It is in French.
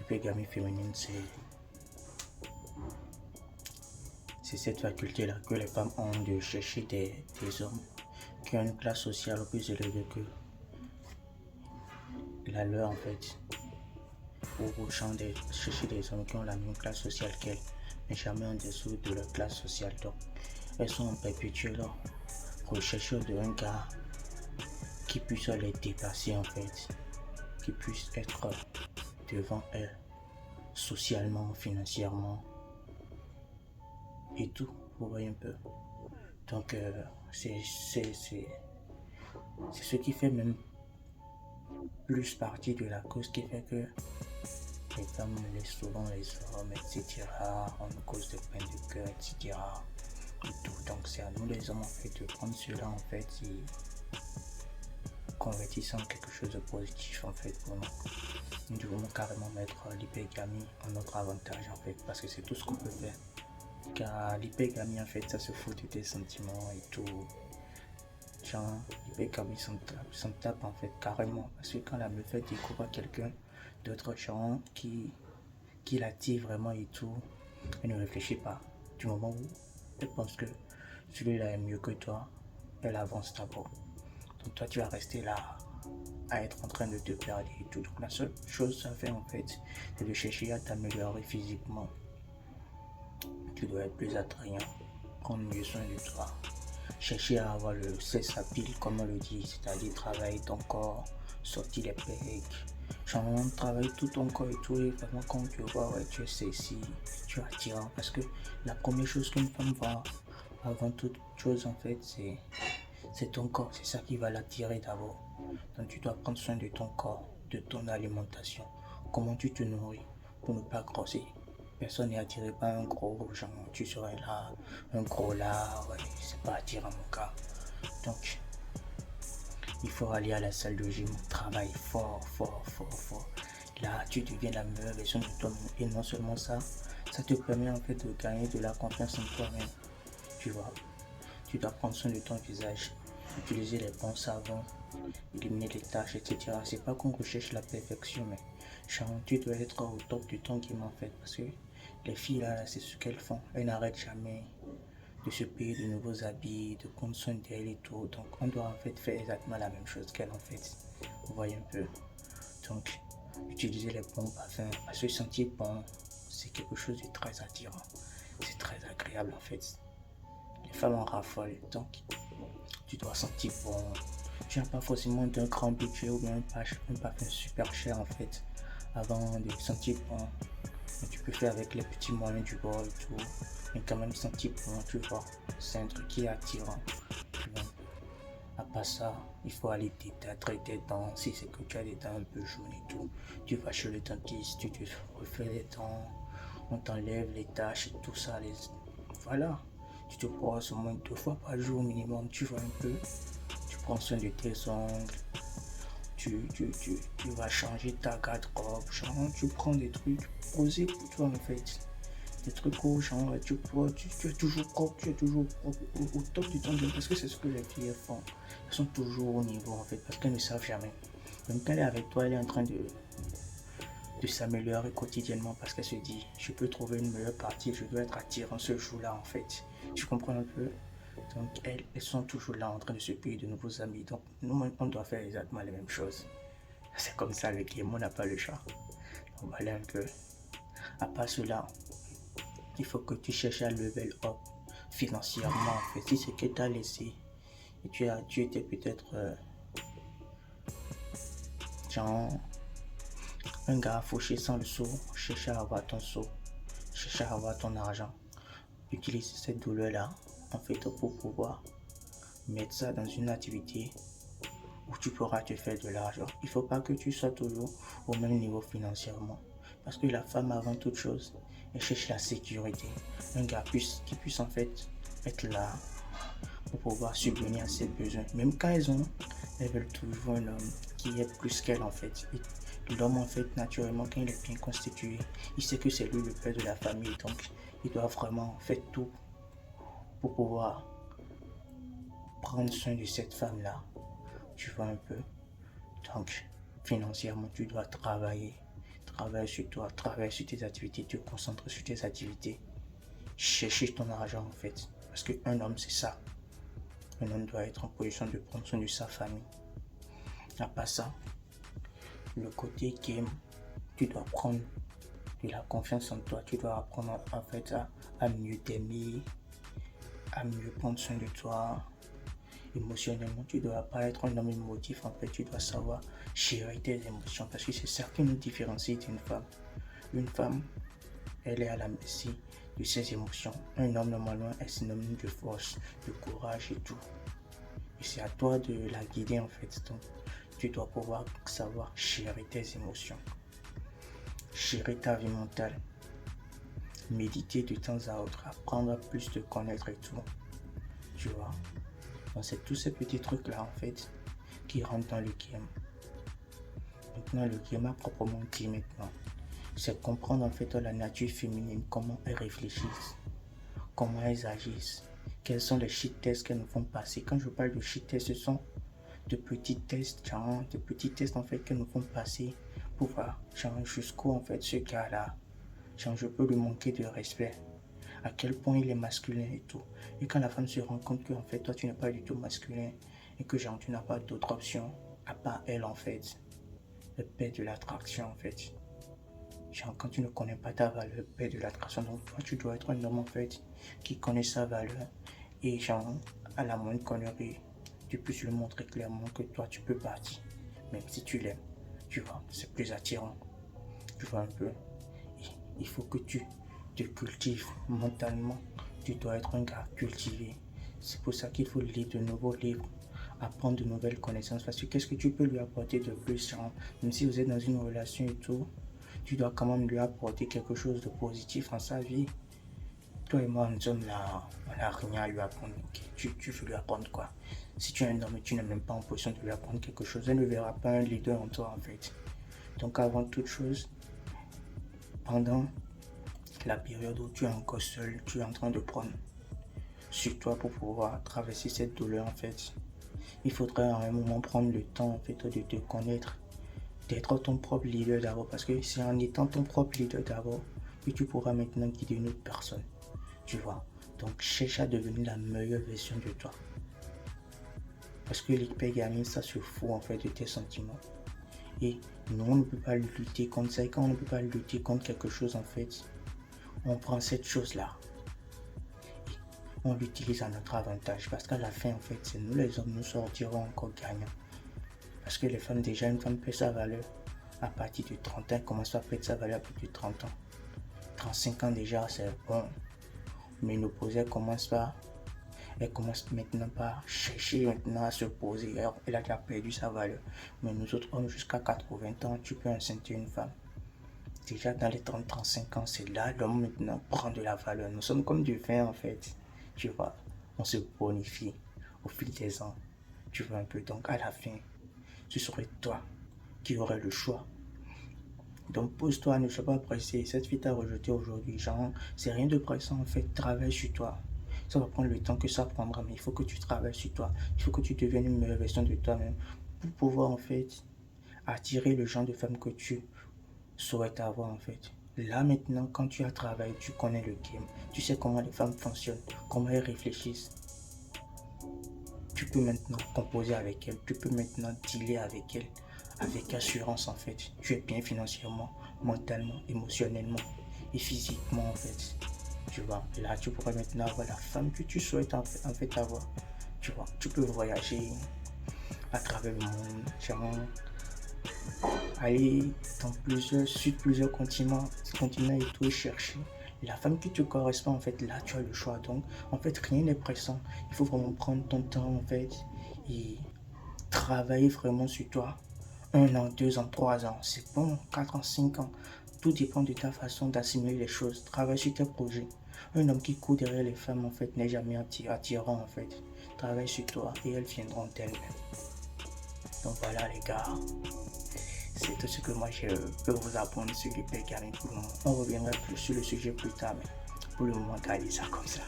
l'hypergamie féminine, c'est cette faculté-là que les femmes ont de chercher des hommes qui ont une classe sociale plus élevée que la leur en fait, ou au champ de chercher des hommes qui ont la même classe sociale qu'elles, mais jamais en dessous de leur classe sociale. Donc, elles sont en perpétuelle recherche d'un gars qui puisse les dépasser en fait, qui puisse être devant elles socialement, financièrement et tout, vous voyez un peu. Donc c'est ce qui fait même plus partie de la cause qui fait que les femmes laissent souvent les hommes, etc. en cause de peine de cœur, etc. Et tout. Donc c'est à nous les hommes en fait de prendre cela en fait et convertir en quelque chose de positif en fait pour nous. Nous devons carrément mettre l'hypergamie en notre avantage en fait, parce que c'est tout ce qu'on peut faire. Car l'hypergamie en fait ça se fout de tes sentiments et tout. Genre l'hypergamie s'en tape en fait carrément, parce que quand la meuf découvre quelqu'un d'autre genre qui l'attire vraiment et tout, elle ne réfléchit pas. Du moment où elle pense que celui-là est mieux que toi, elle avance d'abord. Donc toi tu vas rester là à être en train de te perdre et tout. Donc la seule chose à faire en fait, c'est de chercher à t'améliorer physiquement. Tu dois être plus attrayant, prendre mieux soin de toi. Chercher à avoir le sexe à pile comme on le dit, c'est-à-dire travailler ton corps, sortir les pecs, travailler tout ton corps et tout, et vraiment quand tu vois, ouais, tu es sexy, tu es attirant, parce que la première chose qu'une femme voit avant toute chose en fait, c'est ton corps, c'est ça qui va l'attirer d'abord. Donc tu dois prendre soin de ton corps, de ton alimentation, comment tu te nourris pour ne pas grossir. Personne n'est attiré par un gros genre, tu serais là, un gros là, ouais, c'est pas attirant mon cas. Donc il faut aller à la salle de gym, travailler fort, fort, fort, fort. Là, tu deviens la meilleure version de toi-même. Et non seulement ça, ça te permet en fait de gagner de la confiance en toi-même. Tu vois, tu dois prendre soin de ton visage, utiliser les bons savons, éliminer les taches, etc. C'est pas qu'on recherche la perfection, mais genre, tu dois être au top du ton game en fait. Parce que les filles là, c'est ce qu'elles font. Elles n'arrêtent jamais de se payer de nouveaux habits, de prendre soin d'elle et tout. Donc on doit en fait faire exactement la même chose qu'elle en fait. Vous voyez un peu. Donc utiliser les bons parfums, parce que sentir bon, c'est quelque chose de très attirant. C'est très agréable en fait. Les femmes en raffolent, donc tu dois sentir bon. Tu n'as pas forcément d'un grand budget ou bien un parfum super cher en fait avant de sentir bon. Mais tu peux faire avec les petits moyens du bord et tout, mais quand même sentir bon, tu vois. C'est un truc qui est attirant. Tu vois. À part ça, il faut aller t'étendre tes dents. Si c'est que tu as des dents un peu jaunes et tout, tu vas chez le dentiste, tu te refais les dents, on t'enlève les taches et tout ça. Voilà, tu te brosses au moins 2 fois par jour minimum, tu vois un peu. Tu prends soin de tes ongles, tu vas changer ta garde-robe, tu prends des trucs posés pour toi en fait. Des trucs où tu es toujours propre, tu es toujours propre au top du temps parce que c'est ce que les filles font. Elles sont toujours au niveau en fait parce qu'elles ne savent jamais. Donc quand elle est avec toi, elle est en train de s'améliorer quotidiennement parce qu'elle se dit je peux trouver une meilleure partie, je dois être attirant ce jour-là en fait. Tu comprends un peu? Donc elles sont toujours là en train de se payer de nouveaux amis. Donc nous on doit faire exactement les mêmes choses. C'est comme ça le game, on n'a pas le choix. On va aller un peu. À part cela, il faut que tu cherches à level up financièrement en fait. Si c'est que tu as laissé et tu étais peut-être genre un gars fauché sans le sou, cherche à avoir ton sou, cherche à avoir ton argent. Utilise cette douleur-là en fait pour pouvoir mettre ça dans une activité où tu pourras te faire de l'argent. Il ne faut pas que tu sois toujours au même niveau financièrement. Parce que la femme, avant toute chose, elle cherche la sécurité. Un gars qui puisse en fait être là pour pouvoir subvenir à ses besoins. Même quand elles veulent toujours un homme qui est plus qu'elle en fait. Et l'homme en fait, naturellement, quand il est bien constitué, il sait que c'est lui le père de la famille. Donc, il doit vraiment faire tout pour pouvoir prendre soin de cette femme-là. Tu vois un peu. Donc, financièrement, tu dois travailler travaille sur toi, travaille sur tes activités, te concentre sur tes activités. Chercher ton argent en fait. Parce qu'un homme, c'est ça. Un homme doit être en position de prendre soin de sa famille. À part ça, le côté game, tu dois prendre de la confiance en toi. Tu dois apprendre en fait à mieux t'aimer, à mieux prendre soin de toi. Émotionnellement, tu ne dois pas être un homme émotif en fait. Tu dois savoir gérer tes émotions parce que c'est ça qui nous différencie d'une femme. Une femme, elle est à la merci de ses émotions. Un homme, normalement, est synonyme de force, de courage et tout. Et c'est à toi de la guider en fait. Donc, tu dois pouvoir savoir gérer tes émotions, gérer ta vie mentale, méditer de temps à autre, apprendre à plus te connaître et tout. Tu vois. Donc, c'est tous ces petits trucs-là en fait qui rentrent dans le game. Maintenant, le game à proprement dit maintenant, c'est comprendre en fait la nature féminine, comment elles réfléchissent, comment elles agissent, quels sont les shit tests qu'elles nous font passer. Quand je parle de shit tests, ce sont de petits tests, genre, de petits tests en fait qu'elles nous font passer pour voir genre, jusqu'où en fait ce gars-là, genre, je peux lui manquer de respect, à quel point il est masculin et tout. Et quand la femme se rend compte que en fait toi tu n'es pas du tout masculin et que genre tu n'as pas d'autre option à part elle en fait, le père de l'attraction en fait. Genre quand tu ne connais pas ta valeur, le père de l'attraction, donc toi tu dois être un homme en fait qui connaît sa valeur et genre à la moindre connerie, tu peux lui montrer clairement que toi tu peux partir, même si tu l'aimes, tu vois, c'est plus attirant, tu vois un peu. Il faut que tu te cultives mentalement, tu dois être un gars cultivé. C'est pour ça qu'il faut lire de nouveaux livres, apprendre de nouvelles connaissances, parce que qu'est-ce que tu peux lui apporter de plus, genre, même si vous êtes dans une relation et tout, tu dois quand même lui apporter quelque chose de positif en sa vie. Toi et moi, nous sommes là, on n'a rien à lui apprendre. Okay. Tu veux lui apprendre quoi? Si tu es un homme et tu n'es même pas en position de lui apprendre quelque chose, elle ne verra pas un leader en toi en fait. Donc avant toute chose, pendant la période où tu es encore seul, tu es en train de prendre sur toi pour pouvoir traverser cette douleur en fait, il faudrait à un moment prendre le temps en fait de te connaître, d'être ton propre leader d'abord, parce que c'est en étant ton propre leader d'abord que tu pourras maintenant guider une autre personne, tu vois. Donc cherche à devenir la meilleure version de toi, parce que l'hypergamie ça se fout en fait de tes sentiments, et nous on ne peut pas lutter contre ça, et quand on ne peut pas lutter contre quelque chose en fait, on prend cette chose là, on l'utilise à notre avantage, parce qu'à la fin en fait c'est nous les hommes, nous sortirons encore gagnants. Parce que les femmes, déjà, une femme perd sa valeur à partir de 30 ans, elle commence à perdre sa valeur à partir de 30 ans. 35 ans déjà, c'est bon. Mais l'opposé, elle commence maintenant par chercher maintenant à se poser. Elle a déjà perdu sa valeur. Mais nous autres hommes, jusqu'à 80 ans, tu peux enceinter une femme. Déjà dans les 30-35 ans, c'est là l'homme maintenant prend de la valeur. Nous sommes comme du vin en fait. Tu vois, on se bonifie au fil des ans. Tu vois un peu, donc à la fin, ce serait toi qui aurais le choix. Donc pose-toi, ne sois pas pressé. Cette fille t'a rejeté aujourd'hui, genre, c'est rien de pressant en fait, travaille sur toi. Ça va prendre le temps que ça prendra, mais il faut que tu travailles sur toi. Il faut que tu deviennes une meilleure version de toi-même pour pouvoir en fait attirer le genre de femme que tu souhaites avoir en fait. Là maintenant, quand tu as travaillé, tu connais le game, tu sais comment les femmes fonctionnent, comment elles réfléchissent. Tu peux maintenant composer avec elle, tu peux maintenant dealer avec elle, avec assurance en fait. Tu es bien financièrement, mentalement, émotionnellement et physiquement en fait. Tu vois, là tu pourrais maintenant avoir la femme que tu souhaites en fait avoir. Tu vois, tu peux voyager à travers le monde, genre, aller sur plusieurs continents et tout et chercher la femme qui te correspond en fait. Là tu as le choix, donc en fait rien n'est pressant, il faut vraiment prendre ton temps en fait et travailler vraiment sur toi. 1 an, 2 ans, 3 ans, c'est bon, 4 ans, 5 ans, tout dépend de ta façon d'assimiler les choses. Travaille sur tes projets. Un homme qui court derrière les femmes en fait n'est jamais attirant en fait. Travaille sur toi et elles viendront d'elles-mêmes. Donc voilà les gars, c'est tout ce que moi je peux vous apprendre sur l'hypergamie pour le moment. On reviendra plus sur le sujet plus tard, mais pour le moment, gardez ça comme ça.